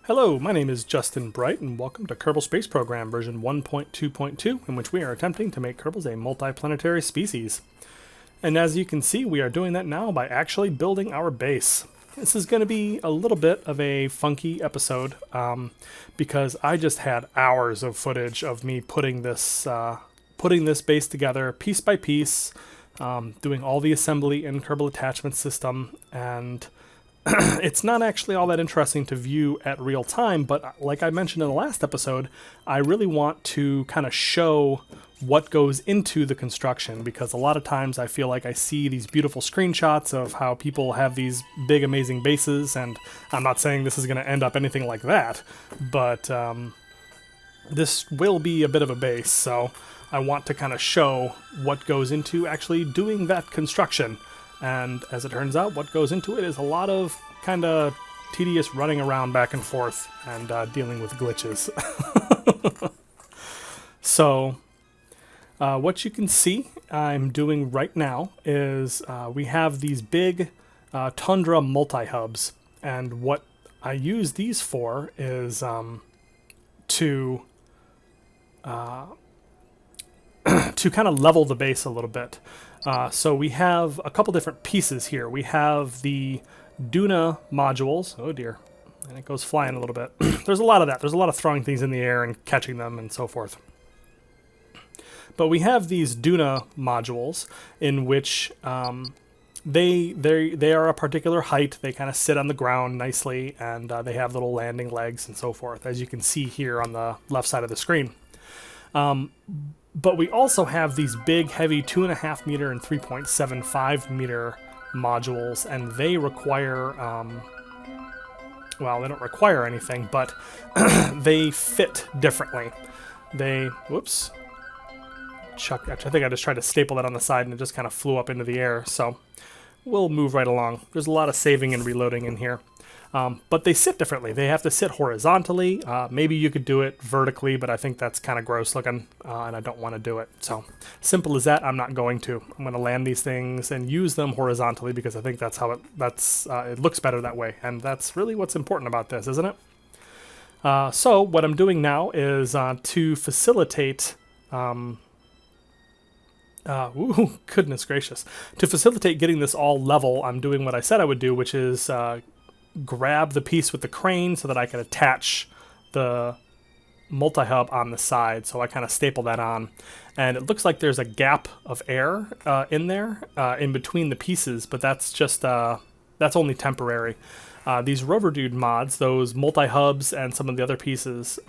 Hello, my name is Justin Bright, and welcome to Kerbal Space Program version 1.2.2, in which we are attempting to make Kerbals a multiplanetary species. And as you can see, we are doing that now by actually building our base. This is going to be a little bit of a funky episode, because I just had hours of footage of me putting this base together piece by piece, doing all the assembly in Kerbal Attachment System, and it's not actually all that interesting to view at real time, but like I mentioned in the last episode, I really want to kind of show what goes into the construction, because a lot of times I feel like I see these beautiful screenshots of how people have these big amazing bases, and I'm not saying this is going to end up anything like that, but this will be a bit of a base, so I want to kind of show what goes into actually doing that construction. And as it turns out, what goes into it is a lot of kind of tedious running around back and forth and dealing with glitches. So what you can see I'm doing right now is we have these big Tundra multi-hubs, and what I use these for is to kind of level the base a little bit. So we have a couple different pieces here. We have the Duna modules. Oh dear. And it goes flying a little bit. There's a lot of that. There's a lot of throwing things in the air and catching them and so forth. But we have these Duna modules in which they are a particular height. They kind of sit on the ground nicely, and they have little landing legs and so forth, as you can see here on the left side of the screen. But we also have these big, heavy 2.5 meter and 3.75 meter modules, and they require, well, they don't require anything, but they fit differently. Whoops. Actually, I think I just tried to staple that on the side and it just kind of flew up into the air, so we'll move right along. There's a lot of saving and reloading in here. But they sit differently. They have to sit horizontally. Maybe you could do it vertically, but I think that's kind of gross looking, and I don't want to do it. So simple as that, I'm not going to. I'm going to land these things and use them horizontally because I think that's how it looks better that way. And that's really what's important about this, isn't it? So what I'm doing now is to facilitate... ooh, goodness gracious. To facilitate getting this all level, I'm doing what I said I would do, which is... grab the piece with the crane so that I can attach the multi-hub on the side. So I kind of staple that on, and it looks like there's a gap of air in there in between the pieces, but that's just that's only temporary. These Rover Dude mods, those multi-hubs and some of the other pieces,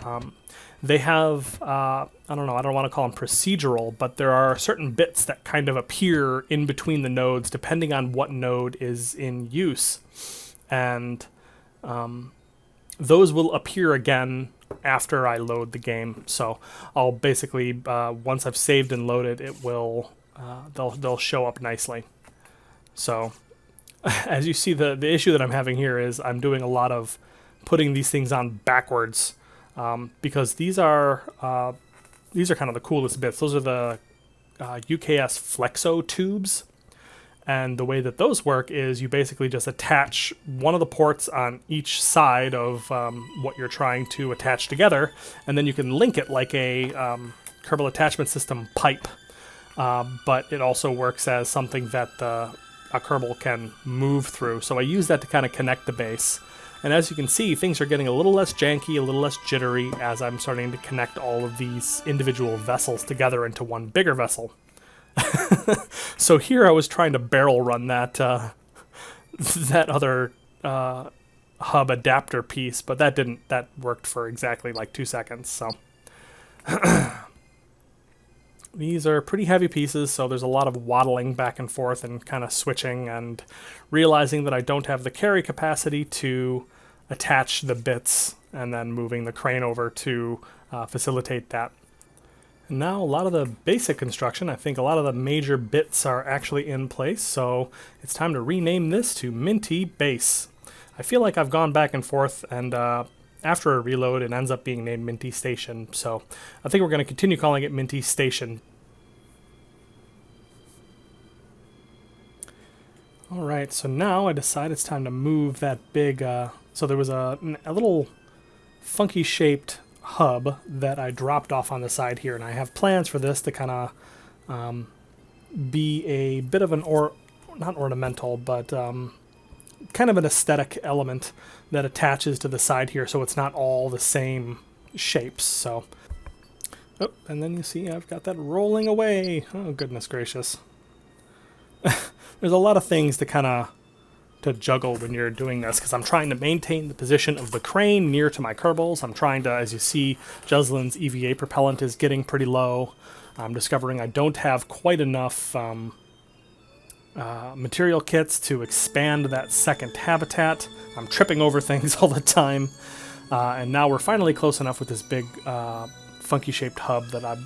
they have I don't know, I don't want to call them procedural, but there are certain bits that kind of appear in between the nodes depending on what node is in use. And those will appear again after I load the game. So I'll basically, once I've saved and loaded, it will they'll show up nicely. So as you see, the issue that I'm having here is I'm doing a lot of putting these things on backwards, because these are kind of the coolest bits. Those are the UKS Flexo tubes. And the way that those work is you basically just attach one of the ports on each side of what you're trying to attach together, and then you can link it like a Kerbal Attachment System pipe. But it also works as something that a Kerbal can move through. So I use that to kind of connect the base. And as you can see, things are getting a little less janky, a little less jittery as I'm starting to connect all of these individual vessels together into one bigger vessel. So here I was trying to barrel run that that other hub adapter piece, but that worked for exactly like 2 seconds. So these are pretty heavy pieces, so there's a lot of waddling back and forth and kind of switching and realizing that I don't have the carry capacity to attach the bits and then moving the crane over to facilitate that. And now a lot of the basic construction, I think a lot of the major bits are actually in place, so it's time to rename this to Minty Base. I feel like I've gone back and forth, and after a reload it ends up being named Minty Station, so I think we're going to continue calling it Minty Station. Alright, so now I decide it's time to move that big, so there was a little funky shaped hub that I dropped off on the side here, and I have plans for this to kind of be a bit of an not ornamental, but kind of an aesthetic element that attaches to the side here, so it's not all the same shapes. So, oh, and then you see I've got that rolling away. Oh, goodness gracious. There's a lot of things to juggle when you're doing this, because I'm trying to maintain the position of the crane near to my Kerbals. I'm trying to, as you see, Juslin's EVA propellant is getting pretty low. I'm discovering I don't have quite enough material kits to expand that second habitat. I'm tripping over things all the time. And now we're finally close enough with this big funky shaped hub that I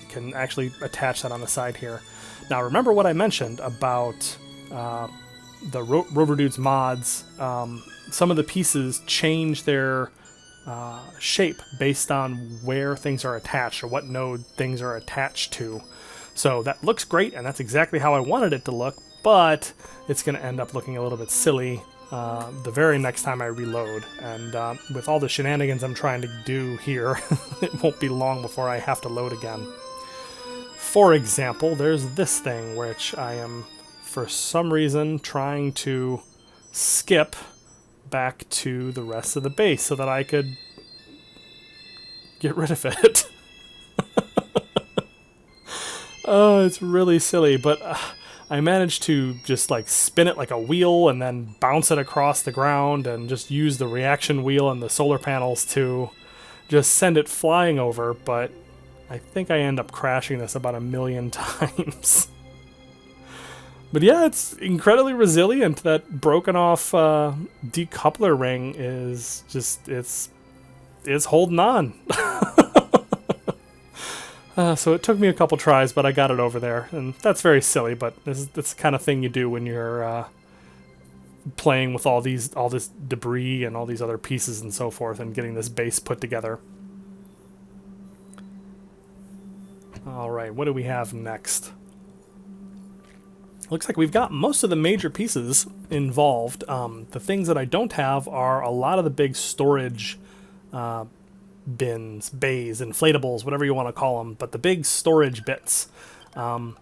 can actually attach that on the side here. Now remember what I mentioned about the Rover Dudes mods. Some of the pieces change their shape based on where things are attached or what node things are attached to. So that looks great, and that's exactly how I wanted it to look, but it's going to end up looking a little bit silly the very next time I reload. And with all the shenanigans I'm trying to do here, it won't be long before I have to load again. For example, there's this thing, which I am, for some reason, trying to skip back to the rest of the base so that I could get rid of it. Oh, it's really silly, but I managed to just like spin it like a wheel and then bounce it across the ground and just use the reaction wheel and the solar panels to just send it flying over, but I think I end up crashing this about 1,000,000 times. But yeah, it's incredibly resilient. That broken off decoupler ring is just, it's holding on. So it took me a couple tries, but I got it over there. And that's very silly, but that's the kind of thing you do when you're playing with all this debris and all these other pieces and so forth and getting this base put together. Alright, what do we have next? Looks like we've got most of the major pieces involved. The things that I don't have are a lot of the big storage bins, bays, inflatables, whatever you want to call them. But the big storage bits are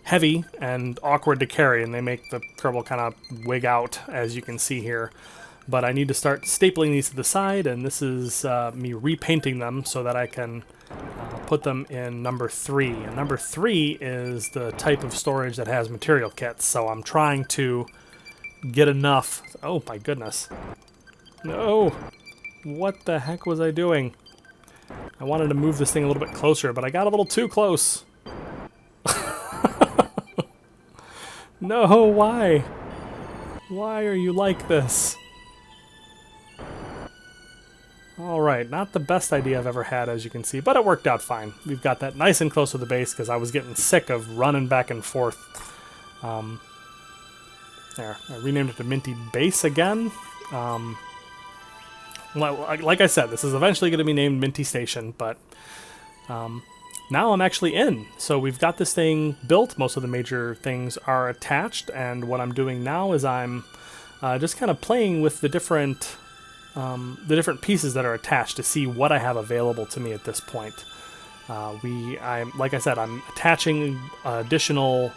heavy and awkward to carry, and they make the Kerbal kind of wig out, as you can see here. But I need to start stapling these to the side, and this is me repainting them so that I can put them in number 3. And number 3 is the type of storage that has material kits, so I'm trying to get enough. Oh my goodness. No! What the heck was I doing? I wanted to move this thing a little bit closer, but I got a little too close. No, why? Why are you like this? Alright, not the best idea I've ever had, as you can see, but it worked out fine. We've got that nice and close to the base because I was getting sick of running back and forth. There, I renamed it to Minty Base again. Like I said, this is eventually going to be named Minty Station, but now I'm actually in. So we've got this thing built, most of the major things are attached, and what I'm doing now is I'm just kind of playing with the different pieces that are attached to see what I have available to me at this point. Like I said, I'm attaching additional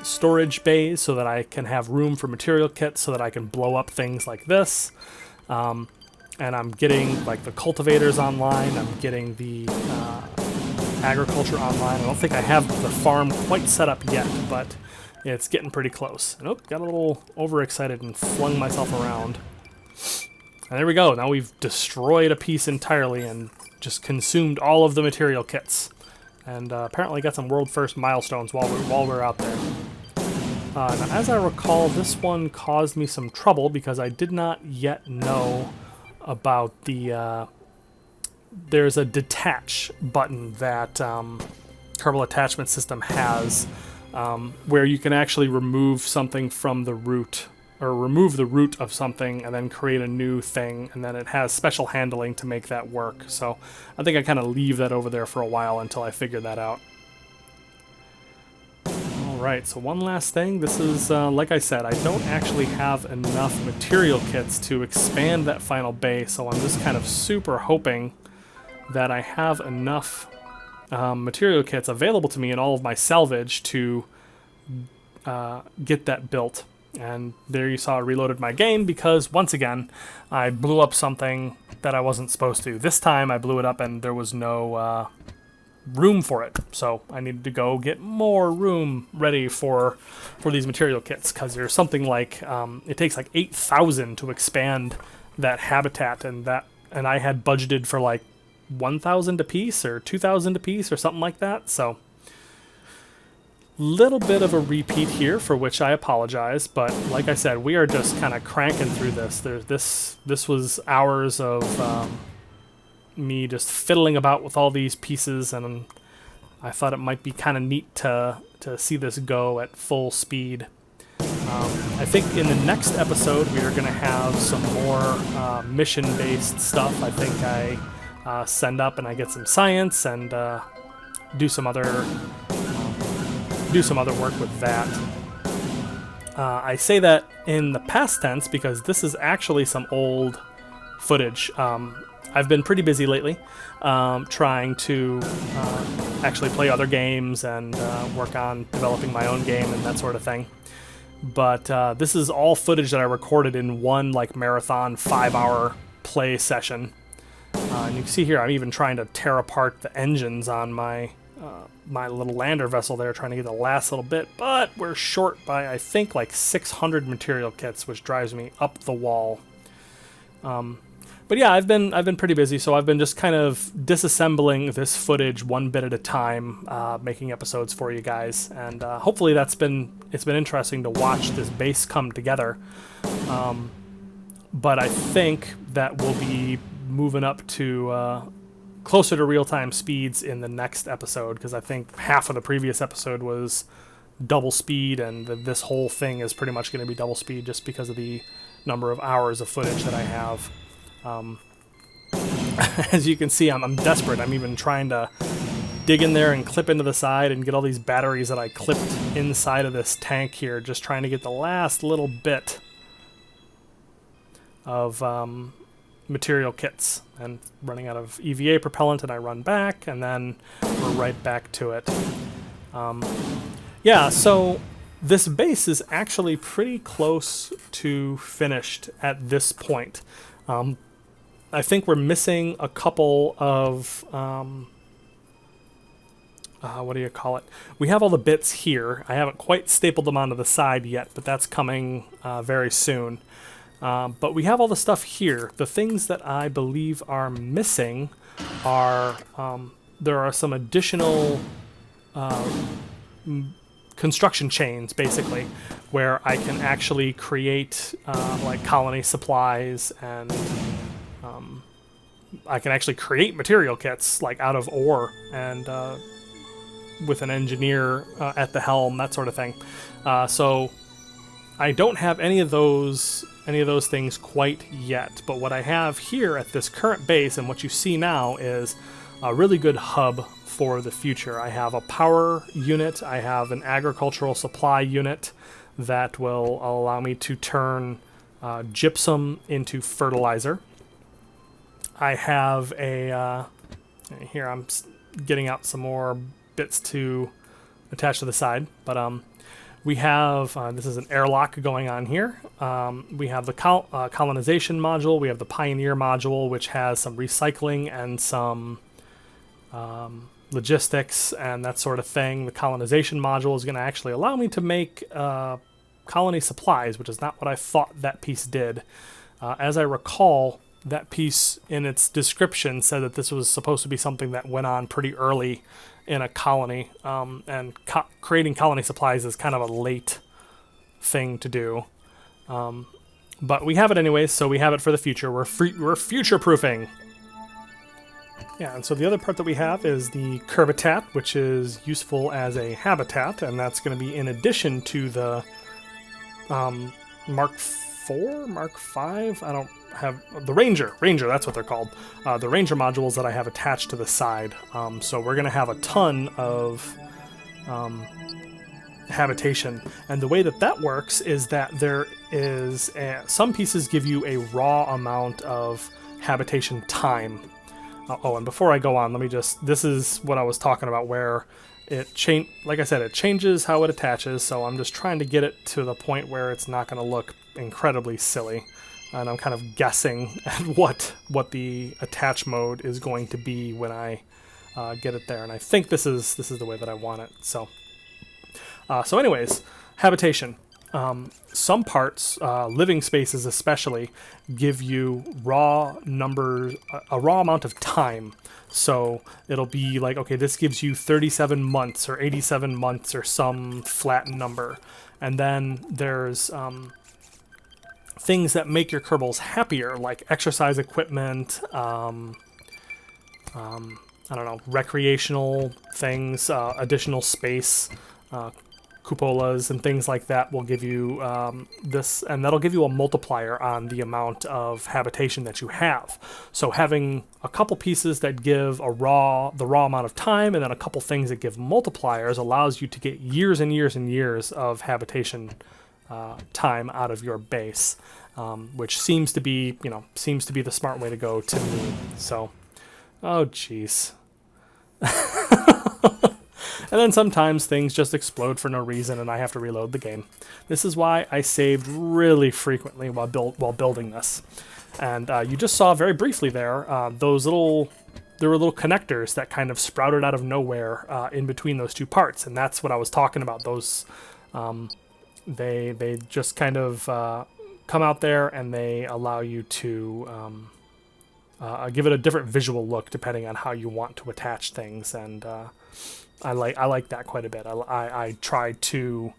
storage bays so that I can have room for material kits so that I can blow up things like this. And I'm getting like the cultivators online, I'm getting the agriculture online. I don't think I have the farm quite set up yet, but it's getting pretty close. And got a little overexcited and flung myself around. And there we go, now we've destroyed a piece entirely and just consumed all of the material kits. And apparently got some world first milestones while we're out there. Now, as I recall, this one caused me some trouble because I did not yet know about the there's a detach button that Kerbal Attachment System has where you can actually remove something from the root, or remove the root of something and then create a new thing, and then it has special handling to make that work. So I think I kind of leave that over there for a while until I figure that out. Alright, so one last thing. This is, like I said, I don't actually have enough material kits to expand that final base, so I'm just kind of super hoping that I have enough material kits available to me in all of my salvage to get that built. And there you saw I reloaded my game because, once again, I blew up something that I wasn't supposed to. This time I blew it up and there was no room for it. So I needed to go get more room ready for these material kits, because there's something like, it takes like 8,000 to expand that habitat, and I had budgeted for like 1,000 a piece or 2,000 a piece or something like that. So little bit of a repeat here, for which I apologize, but like I said, we are just kind of cranking through this. This was hours of me just fiddling about with all these pieces, and I thought it might be kind of neat to see this go at full speed. I think in the next episode we are going to have some more mission-based stuff. I think I send up and I get some science and do some other work with that. I say that in the past tense because this is actually some old footage. I've been pretty busy lately trying to actually play other games and work on developing my own game and that sort of thing. But this is all footage that I recorded in one like marathon 5-hour play session. And you can see here I'm even trying to tear apart the engines on my little lander vessel there, trying to get the last little bit, but we're short by, I think, like 600 material kits, which drives me up the wall. But yeah, I've been pretty busy, so I've been just kind of disassembling this footage one bit at a time, making episodes for you guys, and hopefully it's been interesting to watch this base come together. But I think that we'll be moving up to closer to real-time speeds in the next episode, because I think half of the previous episode was double speed, and this whole thing is pretty much going to be double speed just because of the number of hours of footage that I have. As you can see, I'm desperate. I'm even trying to dig in there and clip into the side and get all these batteries that I clipped inside of this tank here, just trying to get the last little bit of material kits, and running out of EVA propellant, and I run back, and then we're right back to it. Yeah, so this base is actually pretty close to finished at this point. I think we're missing a couple of, what do you call it? We have all the bits here. I haven't quite stapled them onto the side yet, but that's coming very soon. But we have all the stuff here. The things that I believe are missing are, there are some additional construction chains, basically, where I can actually create like colony supplies, and I can actually create material kits like out of ore, and with an engineer at the helm, that sort of thing. So I don't have any of those things quite yet, but what I have here at this current base, and what you see now, is a really good hub for the future. I have a power unit, I have an agricultural supply unit that will allow me to turn gypsum into fertilizer. I have a, here I'm getting out some more bits to attach to the side, but we have, this is an airlock going on here. We have the colonization module, we have the pioneer module, which has some recycling and some logistics and that sort of thing. The colonization module is going to actually allow me to make colony supplies, which is not what I thought that piece did. As I recall, that piece in its description said that this was supposed to be something that went on pretty early in a colony, and creating colony supplies is kind of a late thing to do. But we have it anyways, so we have it for the future. We're future-proofing. Yeah, and so the other part that we have is the curvitat, which is useful as a habitat, and that's going to be in addition to the Mark 4, Mark 5, I don't have, the Ranger, that's what they're called. The Ranger modules that I have attached to the side. So we're going to have a ton of Habitation. And the way that that works is that there is some pieces give you a raw amount of habitation time. Oh, and before I go on, let me just, this is what I was talking about where like I said, it changes how it attaches, so I'm just trying to get it to the point where it's not going to look incredibly silly. And I'm kind of guessing at what the attach mode is going to be when I get it there. And I think this is the way that I want it. So anyways, habitation. Some parts, living spaces especially, give you raw numbers, a raw amount of time. So it'll be like, okay, this gives you 37 months or 87 months or some flat number. And then there's things that make your Kerbals happier, like exercise equipment, I don't know, recreational things, additional space, cupolas and things like that will give you this, and that'll give you a multiplier on the amount of habitation that you have. So having a couple pieces that give the raw amount of time, and then a couple things that give multipliers allows you to get years and years and years of habitation time out of your base, which seems to be the smart way to go to me. So, oh jeez. And then sometimes things just explode for no reason and I have to reload the game. This is why I saved really frequently while building this. And you just saw very briefly there, there were little connectors that kind of sprouted out of nowhere in between those two parts. And that's what I was talking about. Those, they just kind of come out there and they allow you to give it a different visual look depending on how you want to attach things. And I like that quite a bit. I tried to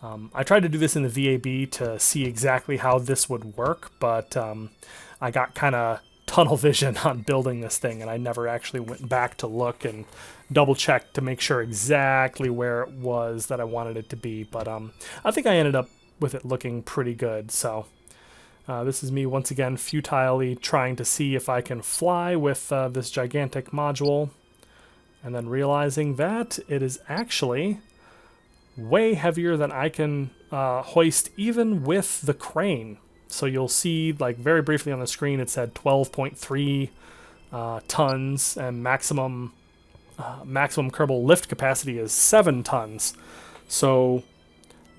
do this in the VAB to see exactly how this would work, but I got kind of tunnel vision on building this thing, and I never actually went back to look and double check to make sure exactly where it was that I wanted it to be. But I think I ended up with it looking pretty good. So this is me once again futilely trying to see if I can fly with this gigantic module. And then realizing that it is actually way heavier than I can hoist even with the crane. So you'll see, like very briefly on the screen, it said 12.3 tons, and maximum Kerbal lift capacity is 7 tons. So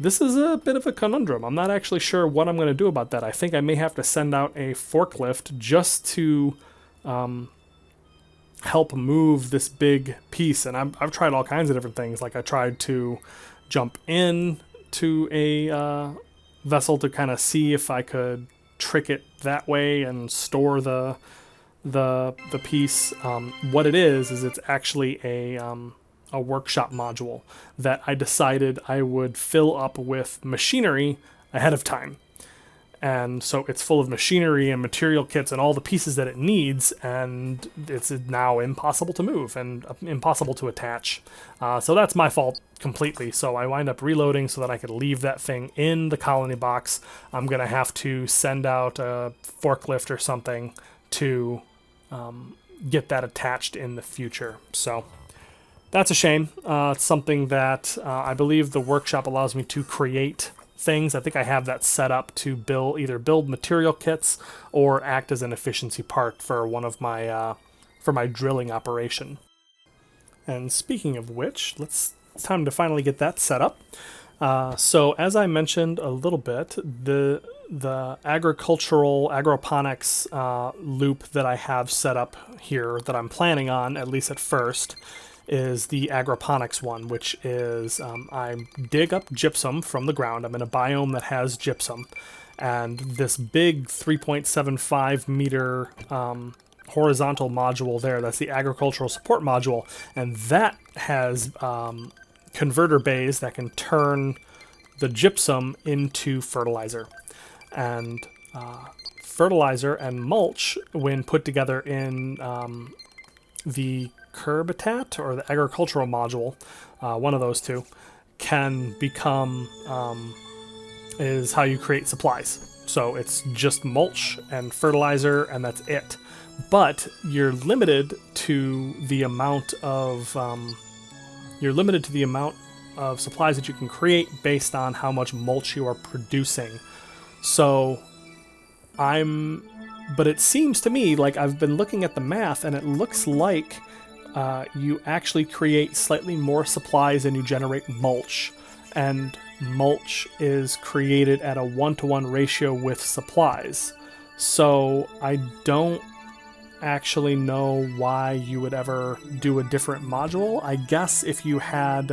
this is a bit of a conundrum. I'm not actually sure what I'm going to do about that. I think I may have to send out a forklift just to help move this big piece. And I've tried all kinds of different things. Like I tried to jump in to a vessel to kind of see if I could trick it that way and store the piece. What it is it's actually a workshop module that I decided I would fill up with machinery ahead of time. And so it's full of machinery and material kits and all the pieces that it needs, and it's now impossible to move and impossible to attach. So that's my fault completely. So I wind up reloading so that I could leave that thing in the colony box. I'm going to have to send out a forklift or something to get that attached in the future. So that's a shame. It's something that I believe the workshop allows me to create things. I think I have that set up to either build material kits or act as an efficiency part for one of my for my drilling operation. And speaking of which, it's time to finally get that set up. So as I mentioned a little bit, the agroponics loop that I have set up here that I'm planning on, at least at first, is the agroponics one, which is I dig up gypsum from the ground. I'm in a biome that has gypsum, and this big 3.75 meter horizontal module there, that's the agricultural support module, and that has converter bays that can turn the gypsum into fertilizer. And fertilizer and mulch, when put together in the Habitat or the agricultural module, one of those two, can become is how you create supplies. So it's just mulch and fertilizer, and that's it. But you're limited to the amount of of supplies that you can create based on how much mulch you are producing. So but it seems to me like I've been looking at the math, and it looks like you actually create slightly more supplies than you generate mulch. And mulch is created at a 1-to-1 ratio with supplies. So I don't actually know why you would ever do a different module. I guess if you had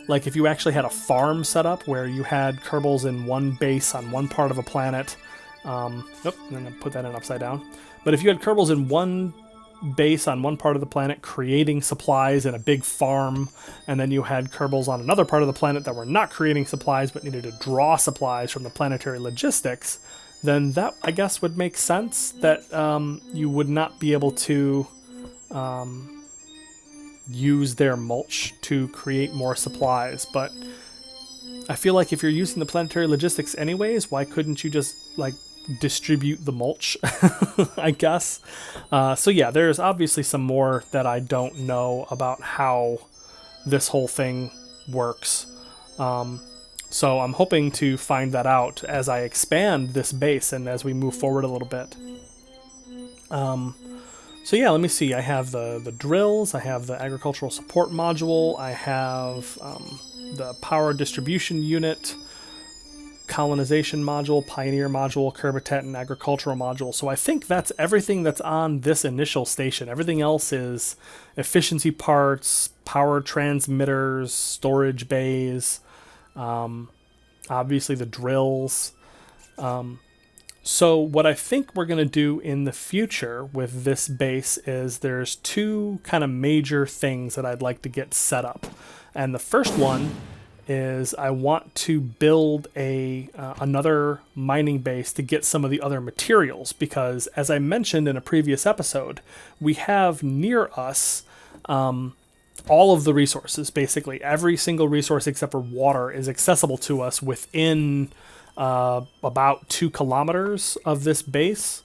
if you actually had a farm set up where you had Kerbals in one base on one part of a planet. I'm going to put that in upside down. But if you had Kerbals in one base on one part of the planet creating supplies in a big farm, and then you had Kerbals on another part of the planet that were not creating supplies but needed to draw supplies from the planetary logistics, then that, I guess, would make sense that you would not be able to use their mulch to create more supplies. But I feel like if you're using the planetary logistics anyways, why couldn't you just, distribute the mulch, I guess. So yeah, there's obviously some more that I don't know about how this whole thing works. So I'm hoping to find that out as I expand this base and as we move forward a little bit. So yeah, let me see. I have the drills, I have the agricultural support module, I have the power distribution unit, colonization module, pioneer module, Kerbitet, and agricultural module. So I think that's everything that's on this initial station. Everything else is efficiency parts, power transmitters, storage bays, obviously the drills. So what I think we're going to do in the future with this base is there's two kind of major things that I'd like to get set up. And the first one is I want to build another mining base to get some of the other materials, because as I mentioned in a previous episode, we have near us all of the resources. Basically every single resource except for water is accessible to us within about 2 kilometers of this base,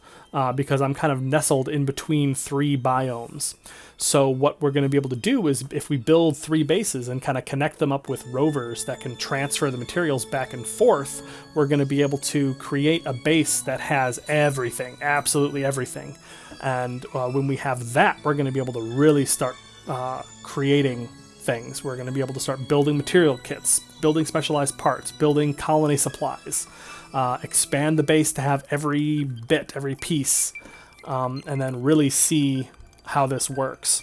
because I'm kind of nestled in between 3 biomes. So what we're going to be able to do is, if we build 3 bases and kind of connect them up with rovers that can transfer the materials back and forth, we're going to be able to create a base that has everything, absolutely everything. And when we have that, we're going to be able to really start creating things. We're going to be able to start building material kits, building specialized parts, building colony supplies, expand the base to have every bit, every piece, and then really see how this works.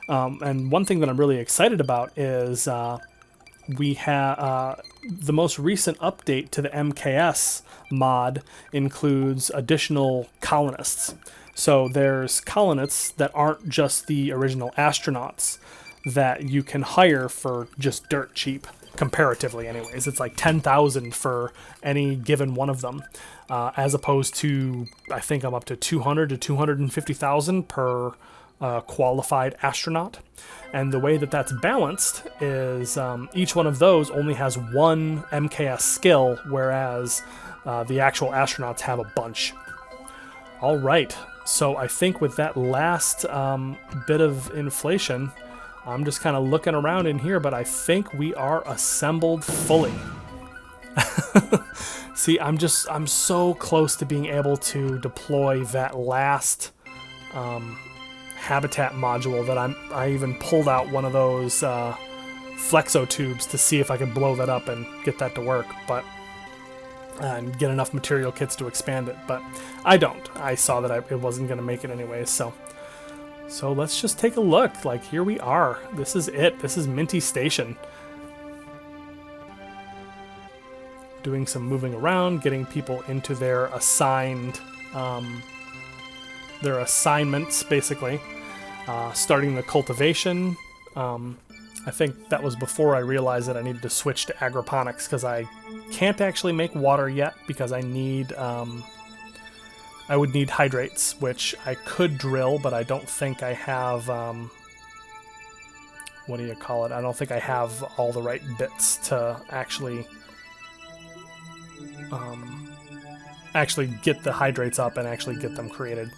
And one thing that I'm really excited about is we have the most recent update to the MKS mod includes additional colonists. So there's colonists that aren't just the original astronauts that you can hire for just dirt cheap, comparatively anyways. It's like 10,000 for any given one of them, as opposed to, I think I'm up to 200 to 250,000 per qualified astronaut. And the way that that's balanced is each one of those only has 1 MKS skill, whereas the actual astronauts have a bunch. All right, so I think with that last bit of inflation, I'm just kind of looking around in here, but I think we are assembled fully. See, I'm so close to being able to deploy that last habitat module that I even pulled out one of those flexo tubes to see if I could blow that up and get that to work, but and get enough material kits to expand it. But I don't. I saw that it wasn't going to make it anyways, so let's just take a look. Like, here we are. This is it. This is Minty Station. Doing some moving around, getting people into their assigned their assignments, basically. Starting the cultivation. I think that was before I realized that I needed to switch to agroponics, because I can't actually make water yet, because I would need hydrates, which I could drill, but I don't think I have, what do you call it? I don't think I have all the right bits to actually get the hydrates up and actually get them created.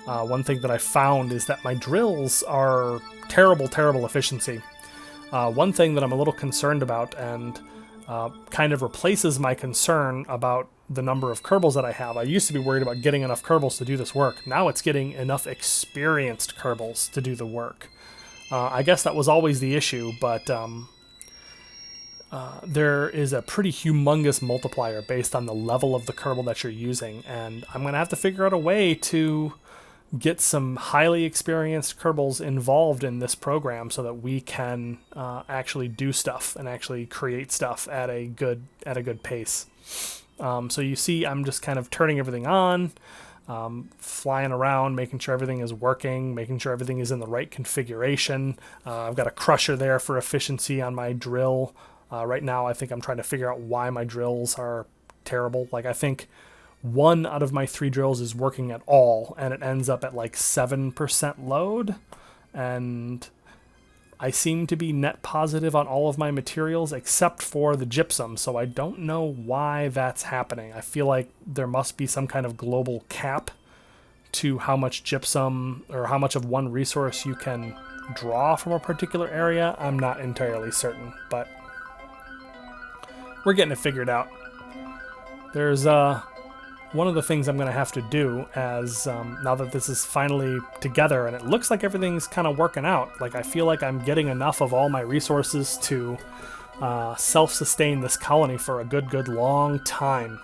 One thing that I found is that my drills are terrible efficiency. One thing that I'm a little concerned about, and kind of replaces my concern about the number of Kerbals that I have. I used to be worried about getting enough Kerbals to do this work. Now it's getting enough experienced Kerbals to do the work. I guess that was always the issue, but there is a pretty humongous multiplier based on the level of the Kerbal that you're using, and I'm going to have to figure out a way to get some highly experienced Kerbals involved in this program so that we can actually do stuff and actually create stuff at a good pace. So you see, I'm just kind of turning everything on, flying around, making sure everything is working, making sure everything is in the right configuration. I've got a crusher there for efficiency on my drill. Right now, I think I'm trying to figure out why my drills are terrible. Like, I think 1 out of my 3 drills is working at all, and it ends up at like 7% load, and I seem to be net positive on all of my materials except for the gypsum, so I don't know why that's happening. I feel like there must be some kind of global cap to how much gypsum or how much of one resource you can draw from a particular area. I'm not entirely certain, but we're getting it figured out. There's one of the things I'm going to have to do as now that this is finally together and it looks like everything's kind of working out. Like, I feel like I'm getting enough of all my resources to self-sustain this colony for a good long time.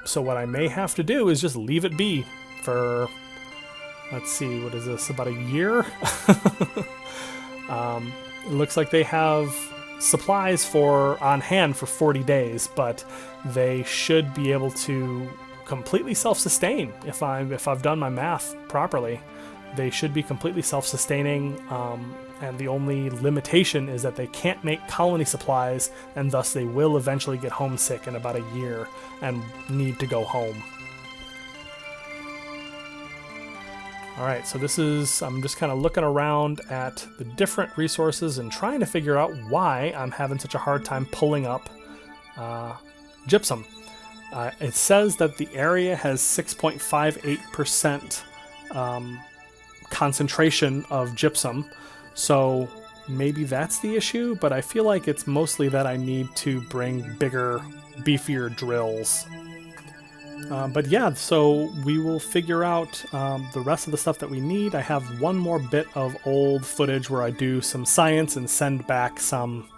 So what I may have to do is just leave it be for, let's see, what is this, about a year? It looks like they have supplies on hand for 40 days, but they should be able to completely self-sustain if I've done my math properly. They should be completely self-sustaining, and the only limitation is that they can't make colony supplies, and thus they will eventually get homesick in about a year and need to go home. Alright, so I'm just kind of looking around at the different resources and trying to figure out why I'm having such a hard time pulling up gypsum. It says that the area has 6.58% concentration of gypsum, so maybe that's the issue, but I feel like it's mostly that I need to bring bigger, beefier drills. But yeah, so we will figure out the rest of the stuff that we need. I have one more bit of old footage where I do some science and send back some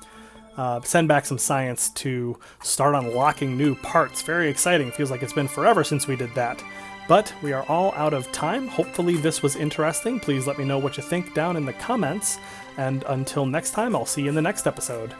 science to start unlocking new parts. Very exciting. Feels like it's been forever since we did that. But we are all out of time. Hopefully this was interesting. Please let me know what you think down in the comments. And until next time, I'll see you in the next episode.